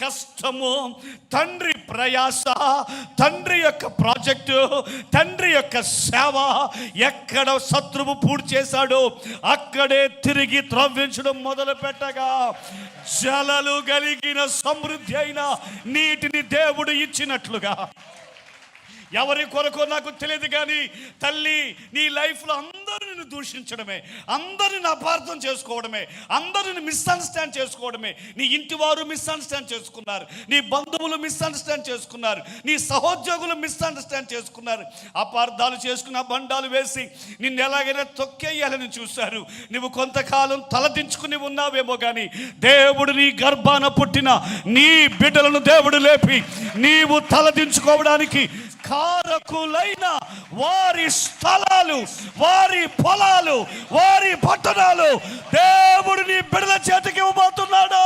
కష్టము, తండ్రి ప్రయాస, తండ్రి యొక్క ప్రాజెక్టు, తండ్రి యొక్క సేవ ఎక్కడ శత్రువు పూర్తి చేశాడో అక్కడే తిరిగి త్రవ్వించడం మొదలు పెట్టగా జలాలు కలిగిన సమృద్ధి అయిన నీటిని దేవుడు ఇచ్చినట్లుగా, ఎవరి కొరకు నాకు తెలియదు కానీ తల్లి, నీ లైఫ్లో అందరూ నిన్ను దూషించడమే, అందరిని అపార్థం చేసుకోవడమే, అందరిని మిస్అండర్స్టాండ్ చేసుకోవడమే. నీ ఇంటి వారు మిస్అండర్స్టాండ్ చేసుకున్నారు, నీ బంధువులు మిస్అండర్స్టాండ్ చేసుకున్నారు, నీ సహోద్యోగులు మిస్అండర్స్టాండ్ చేసుకున్నారు. అపార్థాలు చేసుకున్న బండాలు వేసి నిన్ను ఎలాగైనా తొక్కేయాలని చూశారు. నువ్వు కొంతకాలం తలదించుకుని ఉన్నావేమో కానీ దేవుడు నీ గర్భాన పుట్టిన నీ బిడ్డలను దేవుడు లేపి నీవు తలదించుకోవడానికి కారకులైన వారి స్థలాలు, వారి పొలాలు, వారి పట్టణాలు దేవుడు నీ బిడ్డల చేతికి ఇవ్వబోతున్నాడు.